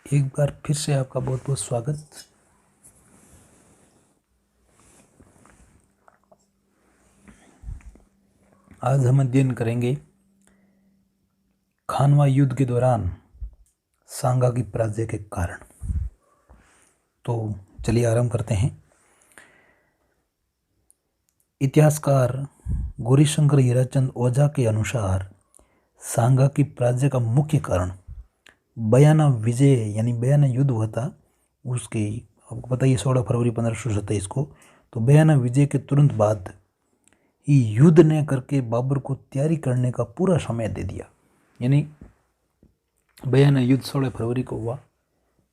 एक बार फिर से आपका बहुत बहुत स्वागत। आज हम अध्ययन करेंगे खानवा युद्ध के दौरान सांगा की पराजय के कारण। तो चलिए आरंभ करते हैं। इतिहासकार गौरीशंकर हीराचंद ओझा के अनुसार सांगा की पराजय का मुख्य कारण बयाना विजय यानी बयाना युद्ध हुआ था। उसके आपको पता ही 16 फरवरी 1527 को। तो बयाना विजय के तुरंत बाद ही युद्ध ने करके बाबर को तैयारी करने का पूरा समय दे दिया। यानी बयाना युद्ध 16 फरवरी को हुआ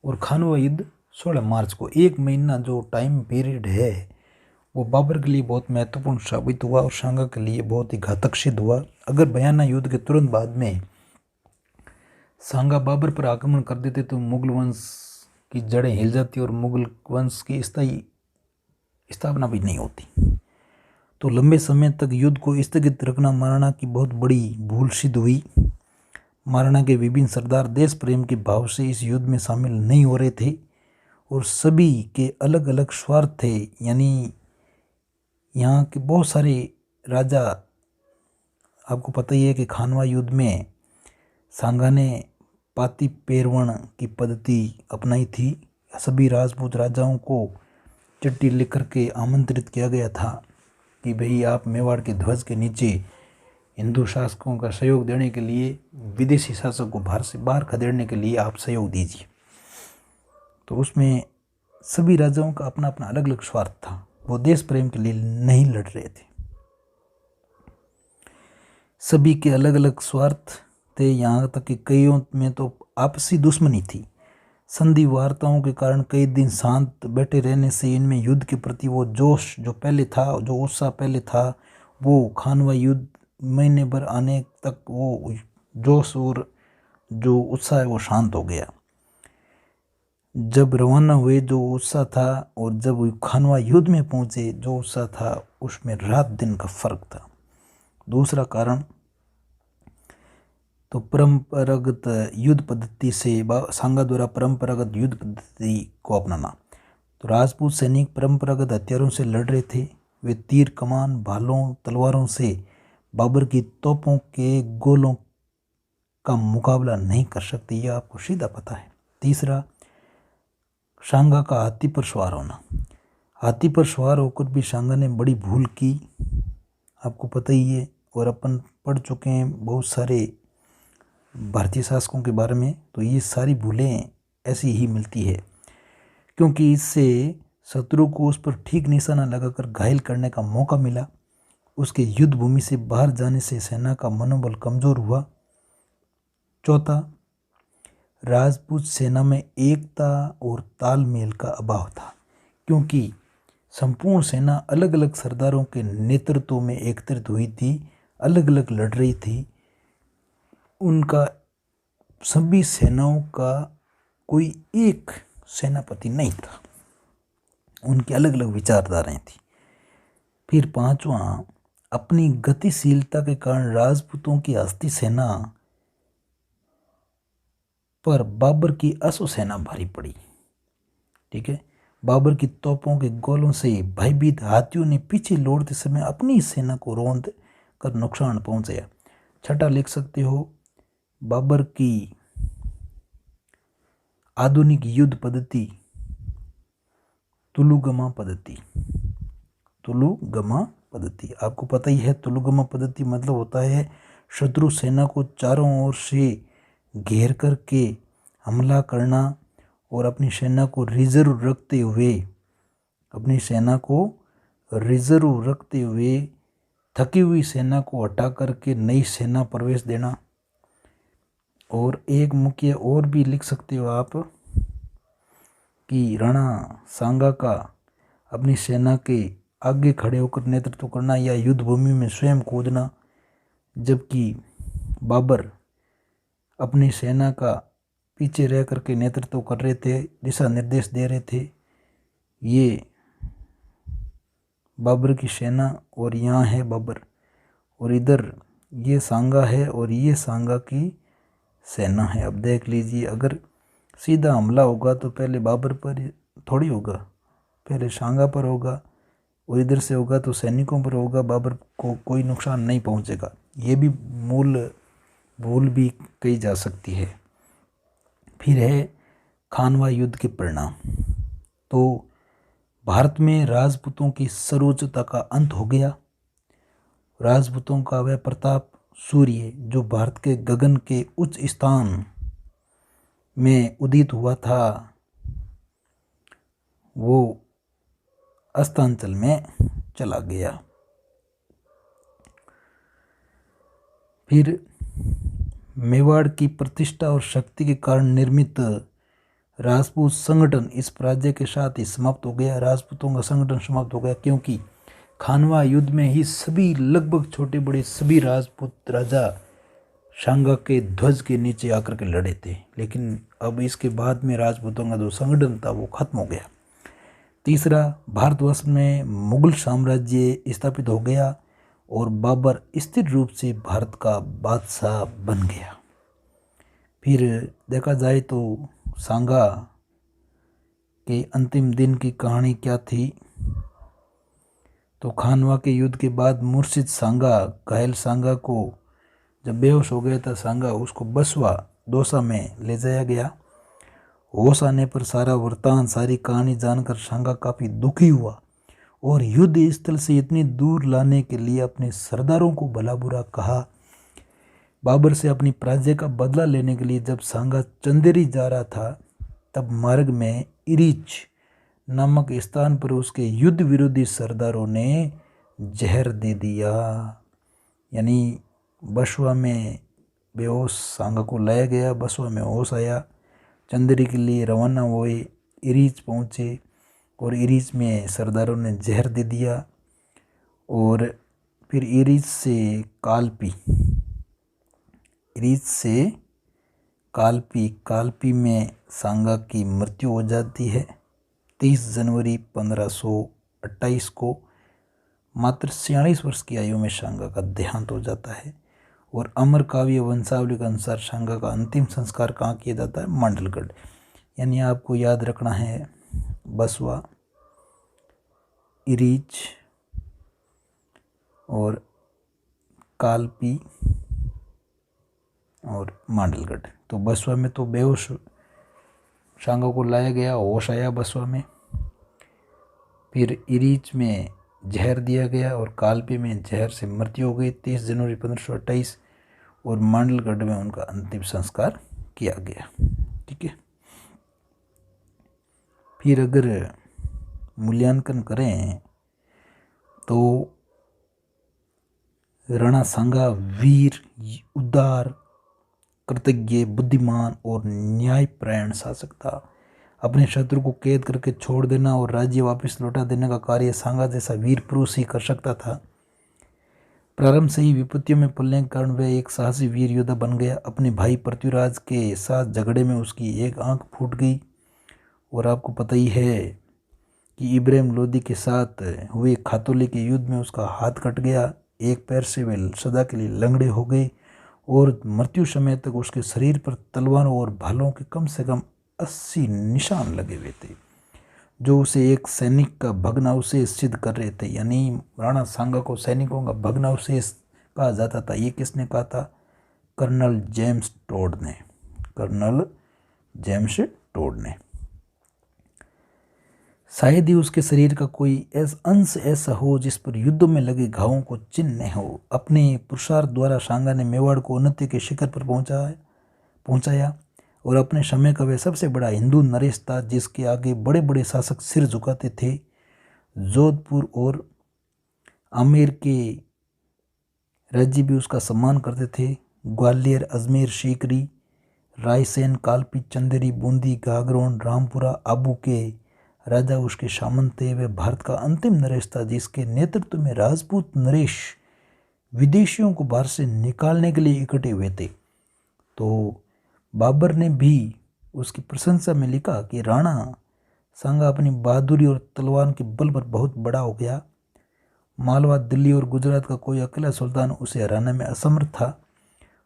और खानवा युद्ध 16 मार्च को। एक महीना जो टाइम पीरियड है वो बाबर के लिए बहुत महत्वपूर्ण साबित हुआ और सांगा के लिए बहुत ही घातक सिद्ध हुआ। अगर बयाना युद्ध के तुरंत बाद में सांगा बाबर पर आक्रमण कर देते तो मुगल वंश की जड़ें हिल जाती और मुगल वंश की स्थायी स्थापना भी नहीं होती। तो लंबे समय तक युद्ध को स्थगित रखना महाराणा की बहुत बड़ी भूल सिद्ध हुई। महाराणा के विभिन्न सरदार देश प्रेम के भाव से इस युद्ध में शामिल नहीं हो रहे थे और सभी के अलग अलग स्वार्थ थे। यानी यहाँ के बहुत सारे राजा, आपको पता ही है कि खानवा युद्ध में सांगा ने पाती पेरवण की पद्धति अपनाई थी। सभी राजपूत राजाओं को चिट्ठी लिख करके आमंत्रित किया गया था कि भाई आप मेवाड़ के ध्वज के नीचे हिंदू शासकों का सहयोग देने के लिए, विदेशी शासक को भारत से बाहर खदेड़ने के लिए आप सहयोग दीजिए। तो उसमें सभी राजाओं का अपना अपना अलग अलग स्वार्थ था, वो देश प्रेम के लिए नहीं लड़ रहे थे। सभी के अलग अलग स्वार्थ थे, यहाँ तक कि कईयों में तो आपसी दुश्मनी थी। संधि वार्ताओं के कारण कई दिन शांत बैठे रहने से इनमें युद्ध के प्रति वो जोश जो पहले था, जो उत्साह पहले था, वो खानवा युद्ध महीने भर आने तक वो जोश और जो उत्साह है वो शांत हो गया। जब रवाना हुए जो उत्साह था और जब खानवा युद्ध में पहुंचे जो उत्साह था उसमें रात दिन का फर्क था। दूसरा कारण तो परंपरागत युद्ध पद्धति से सांगा द्वारा परंपरागत युद्ध पद्धति को अपनाना। तो राजपूत सैनिक परंपरागत हथियारों से लड़ रहे थे। वे तीर कमान भालों तलवारों से बाबर की तोपों के गोलों का मुकाबला नहीं कर सकते, यह आपको सीधा पता है। तीसरा, सांगा का हाथी पर सवार होना। हाथी पर सवार होकर भी सांगा ने बड़ी भूल की, आपको पता ही है, और अपन पढ़ चुके हैं बहुत सारे भारतीय शासकों के बारे में। तो ये सारी भूलें ऐसी ही मिलती है क्योंकि इससे शत्रु को उस पर ठीक निशाना लगाकर घायल करने का मौका मिला। उसके युद्ध भूमि से बाहर जाने से सेना का मनोबल कमजोर हुआ। चौथा, राजपूत सेना में एकता और तालमेल का अभाव था क्योंकि संपूर्ण सेना अलग अलग सरदारों के नेतृत्व में एकत्रित हुई थी, अलग अलग लड़ रही थी। उनका सभी सेनाओं का कोई एक सेनापति नहीं था, उनकी अलग अलग विचारधाराएं थी। फिर पांचवा, अपनी गतिशीलता के कारण राजपूतों की हस्ती सेना पर बाबर की अश्व सेना भारी पड़ी। ठीक है, बाबर की तोपों के गोलों से भयभीत हाथियों ने पीछे लौटते समय अपनी सेना को रौंद कर नुकसान पहुंचाया। छठा लिख सकते हो, बाबर की आधुनिक युद्ध पद्धति तुलुगमा पद्धति। तुलुगमा पद्धति आपको पता ही है। तुलुगमा पद्धति मतलब होता है शत्रु सेना को चारों ओर से घेर करके हमला करना और अपनी सेना को रिजर्व रखते हुए थकी हुई सेना को हटा करके नई सेना प्रवेश देना। और एक मुख्य और भी लिख सकते हो आप कि राणा सांगा का अपनी सेना के आगे खड़े होकर नेतृत्व करना या युद्ध भूमि में स्वयं कूदना, जबकि बाबर अपनी सेना का पीछे रह करके नेतृत्व कर रहे थे, दिशा निर्देश दे रहे थे। ये बाबर की सेना और यहाँ है बाबर और इधर ये सांगा है और ये सांगा की सेना है। अब देख लीजिए, अगर सीधा हमला होगा तो पहले बाबर पर थोड़ी होगा, पहले सांगा पर होगा, और इधर से होगा तो सैनिकों पर होगा, बाबर को कोई नुकसान नहीं पहुंचेगा। ये भी मूल भूल भी कही जा सकती है। फिर है खानवा युद्ध के परिणाम। तो भारत में राजपूतों की सर्वोच्चता का अंत हो गया। राजपूतों का वह प्रताप सूर्य जो भारत के गगन के उच्च स्थान में उदित हुआ था, वो अस्तांचल में चला गया। फिर मेवाड़ की प्रतिष्ठा और शक्ति के कारण निर्मित राजपूत संगठन इस पराजय के साथ ही समाप्त हो गया। राजपूतों का संगठन समाप्त हो गया क्योंकि खानवा युद्ध में ही सभी लगभग छोटे बड़े सभी राजपूत राजा सांगा के ध्वज के नीचे आकर के लड़े थे। लेकिन अब इसके बाद में राजपूतों का जो संगठन था वो खत्म हो गया। तीसरा, भारतवर्ष में मुगल साम्राज्य स्थापित हो गया और बाबर स्थिर रूप से भारत का बादशाह बन गया। फिर देखा जाए तो सांगा के अंतिम दिन की कहानी क्या थी। तो खानवा के युद्ध के बाद मुर्शिद सांगा, घायल सांगा को जब बेहोश हो गया था सांगा, उसको बसवा दौसा में ले जाया गया। होश आने पर सारा वृतांत सारी कहानी जानकर सांगा काफ़ी दुखी हुआ और युद्ध स्थल से इतनी दूर लाने के लिए अपने सरदारों को भला बुरा कहा। बाबर से अपनी पराजय का बदला लेने के लिए जब सांगा चंदेरी जा रहा था, तब मार्ग में इरीच नामक स्थान पर उसके युद्ध विरोधी सरदारों ने जहर दे दिया। यानी बसवा में बेहोश सांगा को लाया गया, बसवा में होश आया, चंदेरी के लिए रवाना हुए, इरीच पहुँचे और इरीच में सरदारों ने जहर दे दिया। और फिर इरीच से कालपी में सांगा की मृत्यु हो जाती है 30 जनवरी 1528 को। मात्र 46 वर्ष की आयु में सांगा का देहांत हो जाता है। और अमर काव्य वंशावली के अनुसार सांगा का अंतिम संस्कार कहाँ किया जाता है? मांडलगढ़। यानी आपको याद रखना है बसवा, इरीच और कालपी और मांडलगढ़। तो बसवा में तो बेहोश सांगा को लाया गया, होश आया बसवा में। फिर इरीच में जहर दिया गया और कालपी में जहर से मृत्यु हो गई 30 जनवरी 1528 और मांडलगढ़ में उनका अंतिम संस्कार किया गया। ठीक है। फिर अगर मूल्यांकन करें तो राणा सांगा वीर, उदार, कृतज्ञ, बुद्धिमान और न्यायपरायण शासक था। अपने शत्रु को कैद करके छोड़ देना और राज्य वापस लौटा देने का कार्य सांगा जैसा वीर पुरुष ही कर सकता था। प्रारंभ से ही विपत्तियों में पलने के कारण वह एक साहसी वीर योद्धा बन गया। अपने भाई पृथ्वीराज के साथ झगड़े में उसकी एक आंख फूट गई और आपको पता ही है कि इब्राहिम लोदी के साथ हुए खातोली के युद्ध में उसका हाथ कट गया। एक पैर से वे सदा के लिए लंगड़े हो गए और मृत्यु समय तक उसके शरीर पर तलवारों और भालों के कम से कम 80 निशान लगे हुए थे, जो उसे एक सैनिक का भग्नावशेष सिद्ध कर रहे थे। यानी राणा सांगा को सैनिकों का भग्नावशेष कहा जाता था। ये किसने कहा था? कर्नल जेम्स टोड ने। शायद ही उसके शरीर का कोई अंश ऐसा हो जिस पर युद्धों में लगे घावों को चिन्ह न हो। अपने पुरुषार्थ द्वारा सांगा ने मेवाड़ को उन्नति के शिखर पर पहुंचाया और अपने समय का वह सबसे बड़ा हिंदू नरेश था जिसके आगे बड़े बड़े शासक सिर झुकाते थे। जोधपुर और आमेर के राज्य भी उसका सम्मान करते थे। ग्वालियर, अजमेर, सीकरी, रायसेन, कालपी, चंदेरी, बूंदी, गागरोन, रामपुरा, आबू के राजा उसके सामंत थे। वह भारत का अंतिम नरेश था जिसके नेतृत्व में राजपूत नरेश विदेशियों को भारत से निकालने के लिए इकट्ठे हुए थे। तो बाबर ने भी उसकी प्रशंसा में लिखा कि राणा सांगा अपनी बहादुरी और तलवार के बल पर बहुत बड़ा हो गया। मालवा, दिल्ली और गुजरात का कोई अकेला सुल्तान उसे हराने में असमर्थ था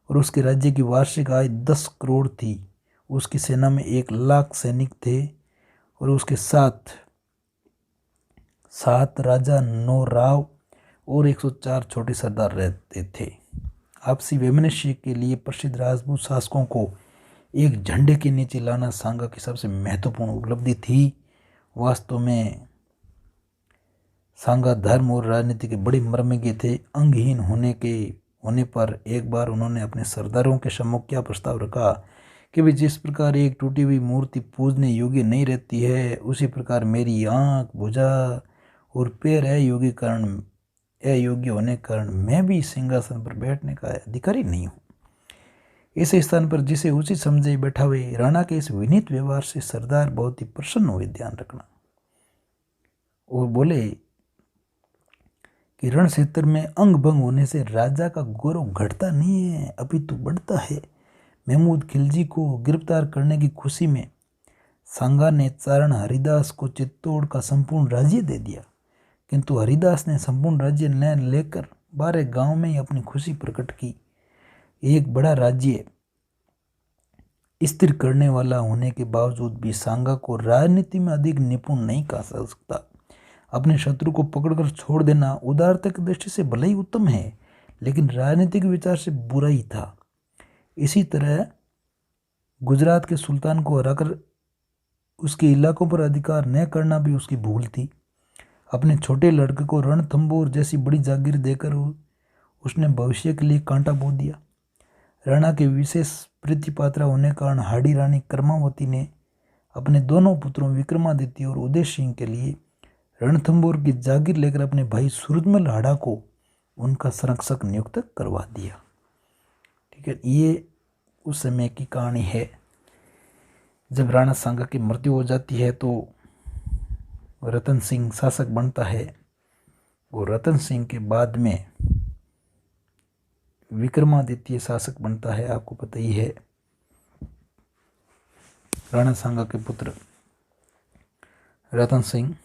और उसके राज्य की वार्षिक आय 10 करोड़ थी उसकी सेना में 1,00,000 सैनिक थे और उसके साथ 7 राजा, 9 राव और 104 छोटे सरदार रहते थे। आपसी वैमनस्य के लिए प्रसिद्ध राजपूत शासकों को एक झंडे के नीचे लाना सांगा की सबसे महत्वपूर्ण उपलब्धि थी। वास्तव में सांगा धर्म और राजनीति के बड़े मर्मज्ञ थे। अंगहीन होने पर एक बार उन्होंने अपने सरदारों के सम्मुख क्या प्रस्ताव रखा कि वे जिस प्रकार एक टूटी हुई मूर्ति पूजने योग्य नहीं रहती है, उसी प्रकार मेरी आँख, भुजा और पैर अयोग्य होने के कारण मैं भी सिंहासन पर बैठने का अधिकारी नहीं हूँ। ऐसे स्थान पर जिसे उचित समझे बैठा हुए। राणा के इस विनीत व्यवहार से सरदार बहुत ही प्रसन्न हुए। ध्यान रखना। और बोले कि रण क्षेत्र में अंग भंग होने से राजा का गौरव घटता नहीं है, अपितु बढ़ता है। महमूद खिलजी को गिरफ्तार करने की खुशी में सांगा ने चारण हरिदास को चित्तौड़ का संपूर्ण राज्य दे दिया, किंतु हरिदास ने संपूर्ण राज्य न लेकर 12 गांव में ही अपनी खुशी प्रकट की। एक बड़ा राज्य स्थिर करने वाला होने के बावजूद भी सांगा को राजनीति में अधिक निपुण नहीं कहा जा सकता। अपने शत्रु को पकड़कर छोड़ देना उदारता की दृष्टि से भले ही उत्तम है, लेकिन राजनीतिक विचार से बुरा ही था। इसी तरह गुजरात के सुल्तान को हराकर उसके इलाकों पर अधिकार न करना भी उसकी भूल थी। अपने छोटे लड़के को रणथंभौर जैसी बड़ी जागीर देकर उसने भविष्य के लिए कांटा बो दिया। राणा के विशेष प्रीतिपात्र होने के कारण हाड़ी रानी कर्मावती ने अपने दोनों पुत्रों विक्रमादित्य और उदय सिंह के लिए रणथंभौर की जागीर लेकर अपने भाई सूरजमल हाड़ा को उनका संरक्षक नियुक्त करवा दिया। ठीक है, ये उस समय की कहानी है। जब राणा सांगा की मृत्यु हो जाती है तो रतन सिंह शासक बनता है और रतन सिंह के बाद में विक्रमादित्य शासक बनता है। आपको पता ही है, राणा सांगा के पुत्र रतन सिंह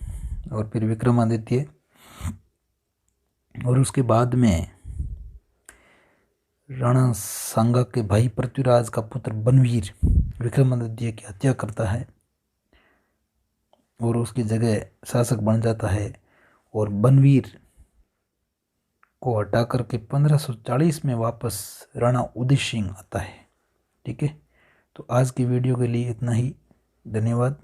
और फिर विक्रमादित्य, और उसके बाद में राणा सांगा के भाई पृथ्वीराज का पुत्र बनवीर विक्रमादित्य की हत्या करता है और उसकी जगह शासक बन जाता है। और बनवीर को हटा करके 1540 में वापस राणा उदय सिंह आता है। ठीक है, तो आज की वीडियो के लिए इतना ही। धन्यवाद।